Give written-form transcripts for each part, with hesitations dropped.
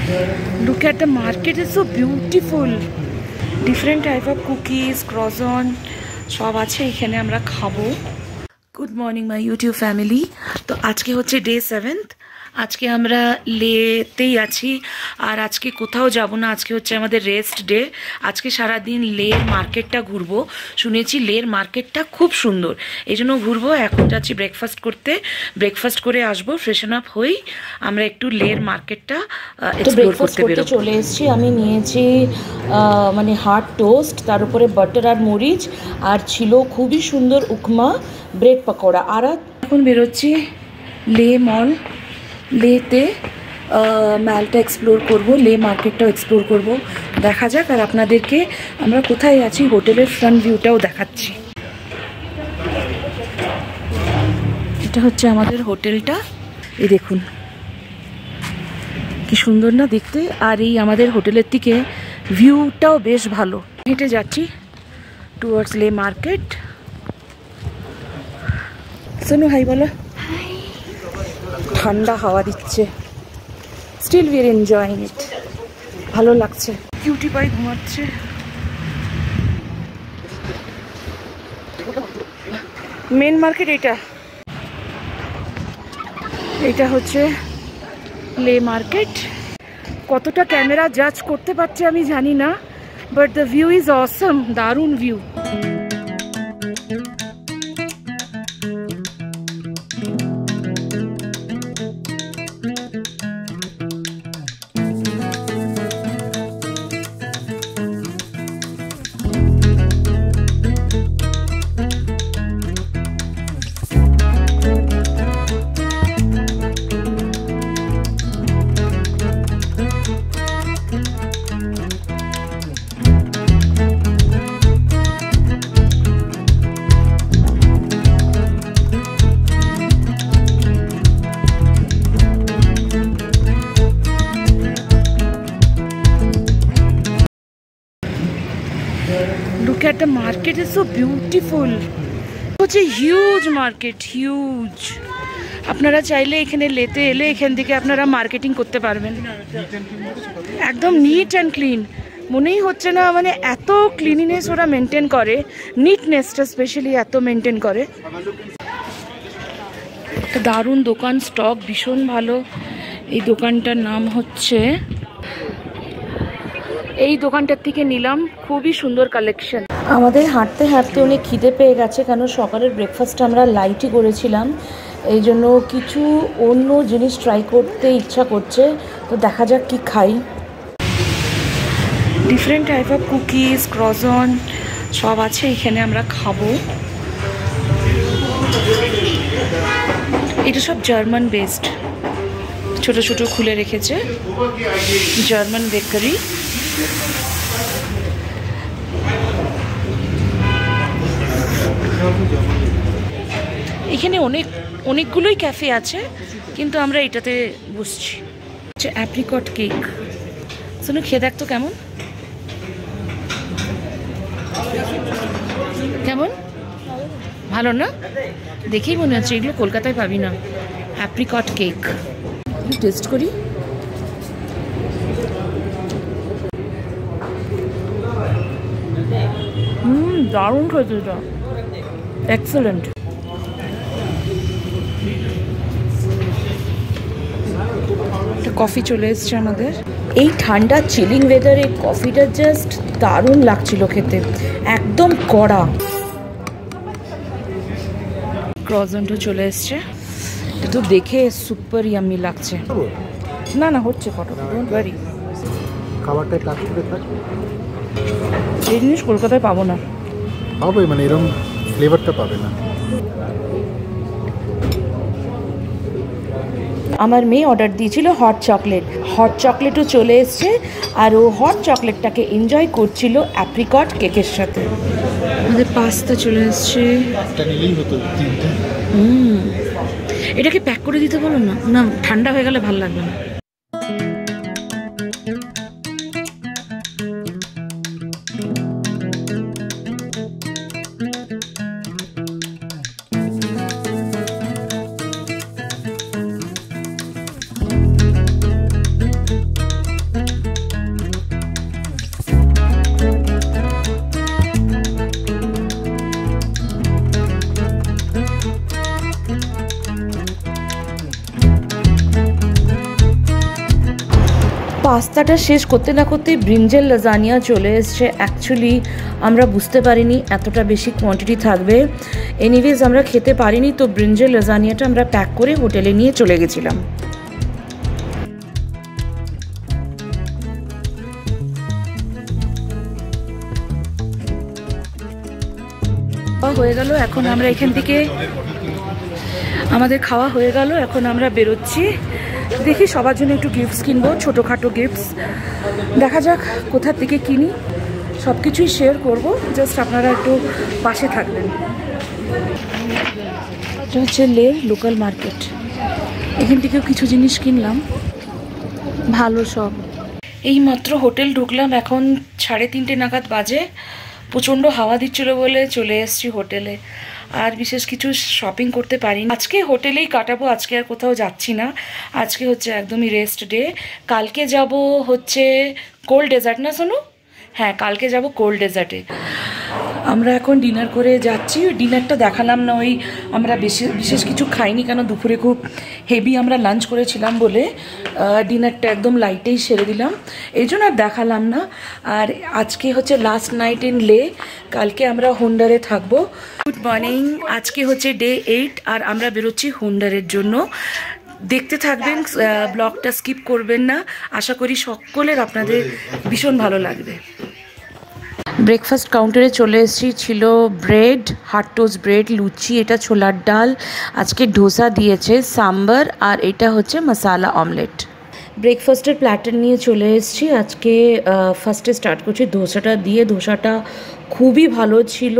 Look at the market, it's so beautiful. Different type of cookies, croissant, সব আছে এখানে আমরা খাবো। Good morning my YouTube family. তো আজকে হচ্ছে ডে 7th। আজকে আমরা লেতেই আছি আর আজকে কোথাও যাব না। আজকে হচ্ছে আমাদের রেস্ট ডে। আজকে সারাদিন লের মার্কেটটা ঘুরবো। শুনেছি লের মার্কেটটা খুব সুন্দর, এই জন্য ঘুরবো। এখন যাচ্ছি ব্রেকফাস্ট করতে, ব্রেকফাস্ট করে আসবো, ফ্রেশন আপ হই, আমরা একটু লের মার্কেটটা এক্সপ্লোর করতে বেরোবো। চলে এসেছি, আমি নিয়েছি মানে হার্ড টোস্ট, তার উপরে বাটার আর মরিচ, আর ছিল খুবই সুন্দর উপমা, ব্রেড পকোড়া। আর এখন বেরোচ্ছি লে মল। লেতে ম্যালটা এক্সপ্লোর করব, লে মার্কেটটাও এক্সপ্লোর করব। দেখা যাক। আর আপনাদেরকে আমরা কোথায় আছি হোটেলের ফ্রন্ট ভিউটাও দেখাচ্ছি। এটা হচ্ছে আমাদের হোটেলটা, এই দেখুন কি সুন্দর না দেখতে। আর এই আমাদের হোটেলের থেকে ভিউটাও বেশ ভালো। হেঁটে যাচ্ছি টুয়ার্ডস লে মার্কেট। শোনো হাই বলো। ঠান্ডা হাওয়া দিচ্ছে, still we are enjoying it, ভালো লাগছে। কিউটি পাই ঘুমাচ্ছে। মেন মার্কেট এটা হচ্ছে লে মার্কেট। কতটা ক্যামেরা জাজ করতে পারছে আমি জানি না, but the view is awesome, দারুণ ভিউ। Look at the market, is so beautiful. হচ্ছে হিউজ মার্কেট, হিউজ। আপনারা চাইলে এখানে লেতে এলে এখান থেকে আপনারা মার্কেটিং করতে পারবেন। একদম নিট অ্যান্ড ক্লিন, মনেই হচ্ছে না মানে এত ক্লিনিনেস ওরা মেনটেন করে, নিটনেসটা স্পেশালি এত মেনটেন করে। একটা দারুণ দোকান, স্টক ভীষণ ভালো। এই দোকানটার নাম হচ্ছে, এই দোকানটার থেকে নিলাম, খুবই সুন্দর কালেকশন। আমাদের হাঁটতে হাঁটতে অনেক খিদে পেয়ে গেছে, কারণ সকালের ব্রেকফাস্ট আমরা লাইটই করেছিলাম, এই জন্য কিছু অন্য জিনিস ট্রাই করতে ইচ্ছা করছে। তো দেখা যাক কি খাই। ডিফারেন্ট টাইপ অফ কুকিজ, ক্রজন সব আছে এখানে, আমরা খাবো। এটা সব জার্মান বেসড, ছোট ছোট খুলে রেখেছে, জার্মান বেকারি। এখানে অনেকগুলোই ক্যাফে আছে, কিন্তু আমরা এটাতে বসছি। হচ্ছে অ্যাপ্রিকট কেক। শুনে খেয়ে দেখতো কেমন কেমন, ভালো না? দেখেই মনে হচ্ছে এগুলো কলকাতায় পাবি না। অ্যাপ্রিকট কেক টেস্ট করি। দারুণ খেতে, এটা এক্সেলেন্ট। কফি চলে এসছে আমাদের। এই ঠান্ডা চিলিং ওয়েদারে কফিটা জাস্ট দারুণ লাগছিল খেতে, একদম কড়া। ক্রজেন্টও চলে এসছে, এটা তো দেখে সুপার ইয়াম্মি লাগছে। না না হচ্ছে ফটো, ডোন্ট ওয়ারি। খাবারটা কাজ করে থাকে, এই জিনিস কলকাতায় পাবো না। পাবে মানে এরকম ফ্লেভারটা পাবে না। আমার মেয়ে অর্ডার দিয়েছিল হট চকলেট, হট চকলেটও চলে এসছে, আর ও হট চকলেটটাকে এনজয় করছিল অ্যাপ্রিকট কেকের সাথে। আমাদের পাস্তা চলে এসছে। এটাকে প্যাক করে দিতে বলো না, না ঠান্ডা হয়ে গেলে ভালো লাগবে না। পাস্তাটা শেষ করতে না করতে ব্রিঞ্জেল লাজানিয়া চলে এসছে। অ্যাকচুয়ালি আমরা বুঝতে পারিনি এতটা বেশি কোয়ান্টিটি থাকবে। এনিওয়েজ আমরা খেতে পারিনি, তো ব্রিঞ্জেল লাজানিয়াটা আমরা প্যাক করে হোটেলে নিয়ে চলে গেছিলাম। হয়ে গেল, এখন আমরা এখান থেকে আমাদের খাওয়া হয়ে গেল, এখন আমরা বেরোচ্ছি। দেখি সবার জন্য একটু গিফটস কিনবো, ছোটোখাটো গিফটস। দেখা যাক কোথা থেকে কিনি, সব কিছুই শেয়ার করবো, জাস্ট আপনারা একটু পাশে থাকবেন। এটা হচ্ছে লে লোকাল মার্কেট, এখান থেকেও কিছু জিনিস কিনলাম, ভালো সব। এই মাত্র হোটেল ঢুকলাম, এখন 3:30 নাগাদ বাজে। প্রচণ্ড হাওয়া দিচ্ছিলো বলে চলে এসেছি হোটেলে, আর বিশেষ কিছু শপিং করতে পারিনি। আজকে হোটেলেই কাটাবো, আজকে আর কোথাও যাচ্ছি না। আজকে হচ্ছে একদমই রেস্ট ডে। কালকে যাব হচ্ছে কোল্ড ডেজার্ট, না শোনো? হ্যাঁ, কালকে যাব কোল্ড ডেজার্টে। আমরা এখন ডিনার করে যাচ্ছি। ডিনারটা দেখালাম না, ওই আমরা বিশেষ কিছু খাইনি, কেন দুপুরে খুব হেভি আমরা লাঞ্চ করেছিলাম বলে ডিনারটা একদম লাইটেই সেরে দিলাম, এই জন্য আর দেখালাম না। আর আজকে হচ্ছে লাস্ট নাইট ইন লে, কালকে আমরা হুন্ডারে থাকবো। গুড মর্নিং, আজকে হচ্ছে ডে 8 আর আমরা বেরোচ্ছি হুন্ডারের জন্য। দেখতে থাকবেন, ব্লগটা স্কিপ করবেন না। আশা করি সকলের আপনাদের ভীষণ ভালো লাগবে। ব্রেকফাস্ট কাউন্টারে চলে এসেছি। ছিল ব্রেড, হার্ড টোস্ট ব্রেড, লুচি, এটা ছোলার ডাল, আজকে ডোসা দিয়েছে, সাম্বার, আর এটা হচ্ছে মশালা অমলেট। ব্রেকফাস্টের প্ল্যাটার নিয়ে চলে এসেছি। আজকে ফার্স্টে স্টার্ট করছি ধোসাটা দিয়ে। ধোসাটা খুবই ভালো ছিল,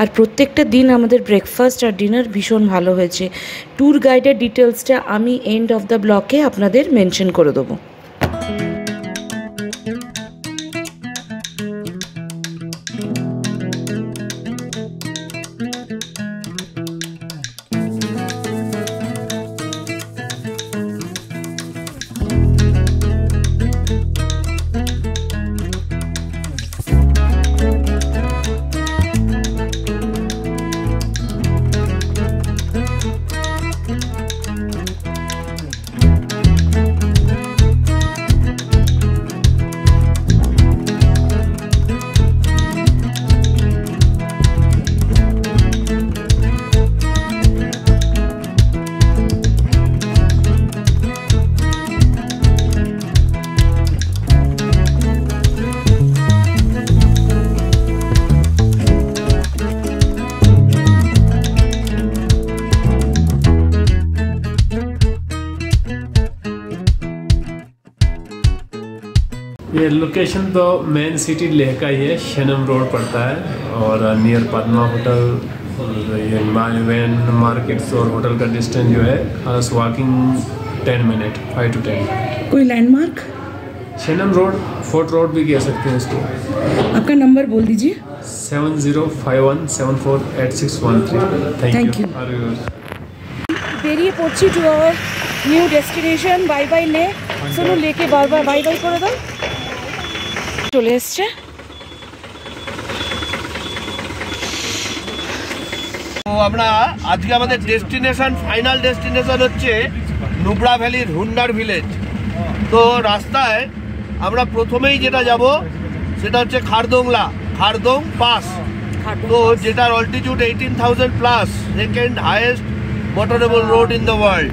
আর প্রত্যেকটা দিন আমাদের ব্রেকফাস্ট আর ডিনার ভীষণ ভালো হয়েছে। ট্যুর গাইডের ডিটেলসটা আমি এন্ড অফ দ্য ব্লকে আপনাদের মেনশন করে দেবো। ये लोकेशन तो मेन सिटी लेह का ही है, शेनम रोड पड़ता है और नियर पद्मा होटल। ये वैन मार्केट्स और होटल का डिस्टेंस जो है वॉकिंग 10 मिनट, 5 to 10। कोई लैंडमार्क? शेनम रोड, फोर्ट रोड भी कह सकते हैं इसको। आपका नंबर बोल दीजिए। 7051748613। Thank you. বেরিয়ে পড়ছি to our new destination. Bye bye লে। চলো লেকে বারবার বাই বাই করে দাও। চলে এসছে। তো আমরা আজকে আমাদের ডেস্টিনেশন, ফাইনাল ডেস্টিনেশন হচ্ছে নুব্রা ভ্যালির হুন্ডার ভিলেজ। তো রাস্তায় আমরা প্রথমেই যেটা যাব সেটা হচ্ছে খারদং পাস। তো যেটার altitude 18,000 plus, second highest motorable road in the world.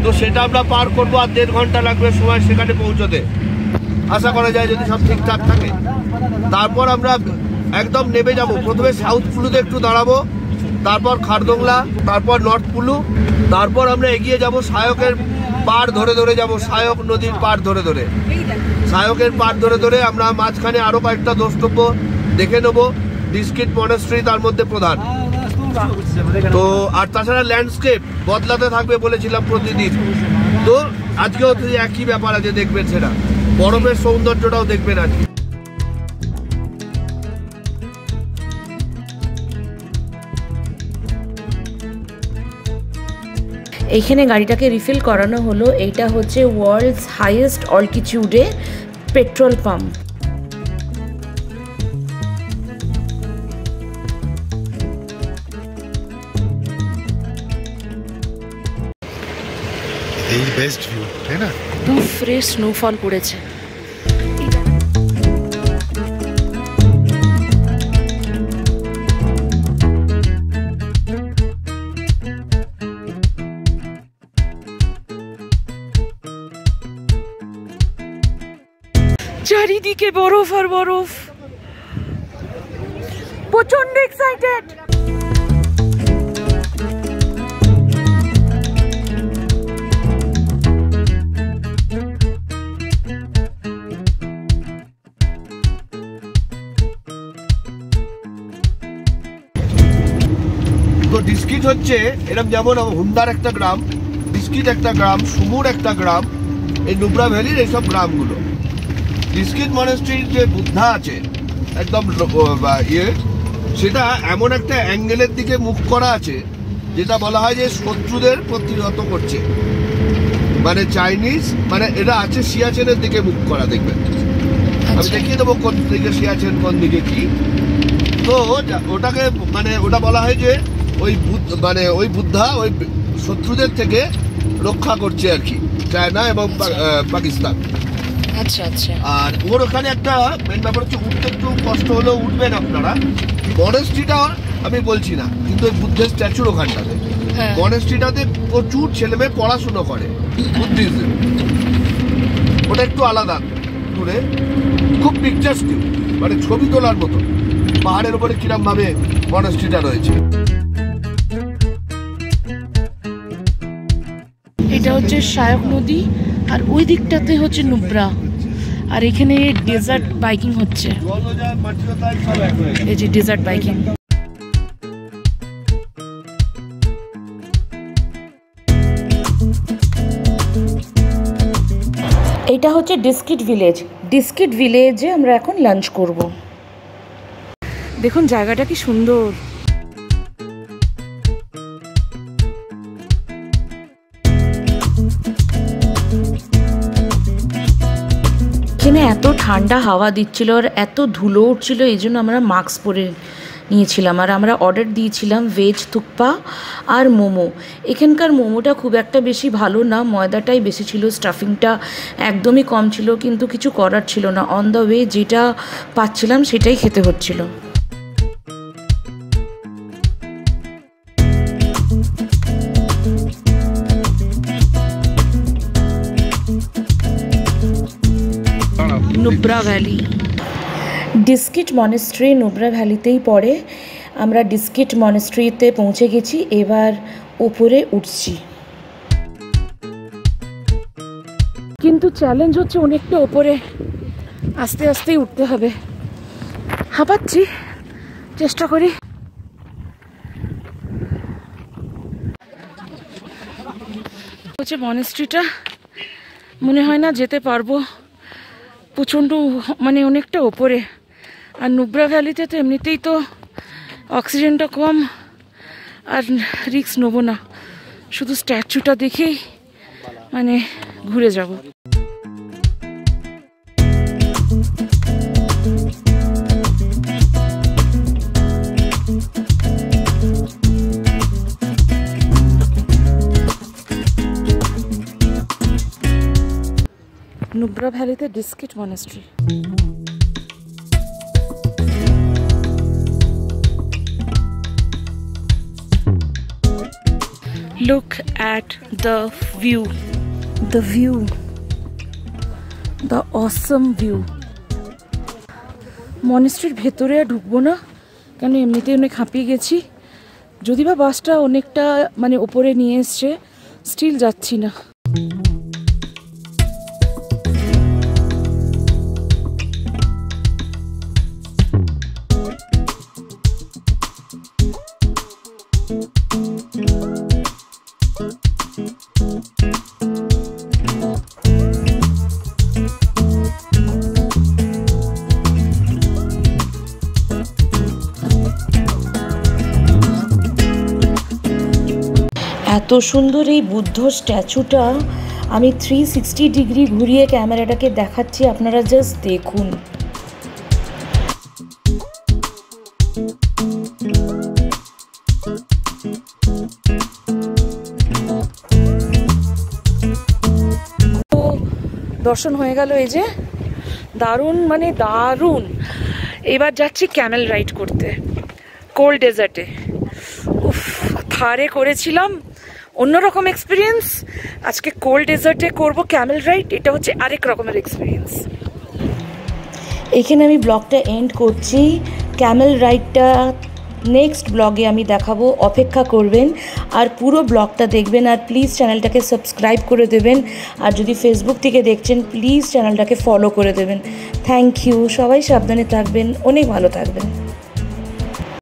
তো সেটা আমরা পার করবো, আর 1.5 ঘন্টা লাগবে সময় সেখানে পৌঁছতে, আশা করা যায় যদি সব ঠিকঠাক থাকে। তারপর আমরা একদম নেমে যাব। প্রথমে সাউথ পুলুতে একটু দাঁড়াবো, তারপর খারদংলা, তারপর নর্থ পুলু, তারপর আমরা এগিয়ে যাব সায়কের পাড় ধরে ধরে যাব, সায়ক নদীর পাড় ধরে ধরে। সায়কের পাড় ধরে ধরে আমরা মাঝখানে আরও কয়েকটা দ্রষ্টব্য দেখে নেব। ডিস্কিট মনেস্ট্রি তার মধ্যে প্রধান। তো আর তাছাড়া ল্যান্ডস্কেপ বদলাতে থাকবে বলেছিলাম প্রতিদিন। তো আজকেও একই ব্যাপার আছে, দেখবেন সেটা, বরফের সৌন্দর্যটাও দেখবেন আজকে। এইখানে গাড়িটাকে রিফিল করানো হলো। এইটা হচ্ছে ওয়ার্ল্ডস হাইয়েস্ট অল্টিটিউডে পেট্রোল পাম্প। এই বেস্ট ভিউ, তাই না? খুব ফ্রেশ স্নোফল পড়েছে। চারিদিকে বরফ আর বরফ, প্রচন্ড এক্সাইটেড। তো ডিস্কিট হচ্ছে এরকম, যেমন হুন্ডার একটা গ্রাম, ডিস্কিট একটা গ্রাম, সুমুর একটা গ্রাম, এই নুব্রা ভ্যালির এইসব গ্রামগুলো। ডিস্কিট মনেস্ট্রির যে বুদ্ধা আছে একদম সেটা এমন একটা অ্যাঙ্গেলের দিকে মুখ করা আছে যেটা বলা হয় যে শত্রুদের প্রতিহত করছে, মানে চাইনিজ, মানে এটা আছে সিয়াচেনের দিকে মুখ করা, দেখবেন। আমি দেখিয়ে দেবো কোন দিকে সিয়াচেন, কোন দিকে কি। তো ওটাকে মানে ওটা বলা হয় যে ওই বুদ্ধা ওই শত্রুদের থেকে রক্ষা করছে আর কি, চায়না এবং পাকিস্তান। আচ্ছা আচ্ছা। আর ওর ওখানে একটা মেন ব্যাপার হচ্ছে, উঠতে একটু কষ্ট হলেও উঠবেন আপনারা। মনেস্ট্রিটা আমি বলছি না, কিন্তু ওই বুদ্ধের স্ট্যাচুর ওখানটাতে, মনেস্ট্রিটাতে প্রচুর ছেলে মেয়ে পড়াশুনো করে বুদ্ধিজম। ওটা একটু আলাদা দূরে, খুব পিকচার্স, মানে ছবি তোলার মতো। পাহাড়ের উপরে কিরম ভাবে মনেস্ট্রিটা রয়েছে। এটা হচ্ছে শায়ক নদী, আর ওই দিকটাতে হচ্ছে নুব্রা, আর এখানে ডেজার্ট বাইকিং হচ্ছে। এই যে ডেজার্ট বাইকিং। এটা হচ্ছে ডিস্কিট ভিলেজ। ডিস্কিট ভিলেজে আমরা এখন লাঞ্চ করব। দেখুন জায়গাটা কি সুন্দর। এখানে এত ঠান্ডা হাওয়া দিচ্ছিল আর এত ধুলো উঠছিল, এই জন্য আমরা মাস্ক পরে নিয়েছিলাম। আর আমরা অর্ডার দিয়েছিলাম ভেজ থুকপা আর মোমো। এখানকার মোমোটা খুব একটা বেশি ভালো না, ময়দাটাই বেশি ছিল, স্টাফিংটা একদমই কম ছিল, কিন্তু কিছু করার ছিল না। অন দ্য ওয়ে যেটা পাচ্ছিলাম সেটাই খেতে হচ্ছিল। নুব্রা ভ্যালি, ডিস্কিট মনেস্ট্রি নুব্রা ভ্যালিতেই পড়ে। আমরা ডিস্কিট মনেস্ট্রিতে পৌঁছে গেছি, এবার উপরে উঠছি। কিন্তু চ্যালেঞ্জ হচ্ছে অনেকটা উপরে, আস্তে আস্তেই উঠতে হবে। হাঁপাচ্ছি, চেষ্টা করি। হচ্ছে মনেস্ট্রিটা, মনে হয় না যেতে পারবো, প্রচণ্ড মানে অনেকটা ওপরে। আর নুব্রা ভ্যালিতে তো এমনিতেই তো অক্সিজেনটা কম, আর রিস্ক নেবো না, শুধু স্ট্যাচুটা দেখেই মানে ঘুরে যাব। নুব্রা ভ্যালিতে Diskit monastery. Look at the view, the awesome view. মনেস্ট্রির ভেতরে আর ঢুকবো না, কেন এমনিতেই অনেক হাঁপিয়ে গেছি। যদি বা বাসটা অনেকটা মানে ওপরে নিয়ে এসছে, স্টিল যাচ্ছি না। এত সুন্দর এই বুদ্ধ স্ট্যাচুটা আমি 360 ডিগ্রি ঘুরিয়ে ক্যামেরাটাকে দেখাচ্ছি, আপনারা জাস্ট দেখুন। দর্শন হয়ে গেল, এই যে দারুণ, মানে দারুণ। এবার যাচ্ছি ক্যামেল রাইড করতে কোল্ড ডেজার্টে। উফ, থারে করেছিলাম অন্যরকম এক্সপিরিয়েন্স, আজকে কোল্ড ডেজার্টে করব ক্যামেল রাইড, এটা হচ্ছে আরেক রকমের এক্সপিরিয়েন্স। এখানে আমি ব্লগটা এন্ড করছি। ক্যামেল রাইডটা নেক্সট ব্লগে আমি দেখাবো, অপেক্ষা করবেন আর পুরো ব্লগটা দেখবেন। আর প্লিজ চ্যানেলটাকে সাবস্ক্রাইব করে দেবেন, আর যদি ফেসবুক থেকে দেখছেন প্লিজ চ্যানেলটাকে ফলো করে দেবেন। Thank you. সবাই সাবধানে থাকবেন, অনেক ভালো থাকবেন।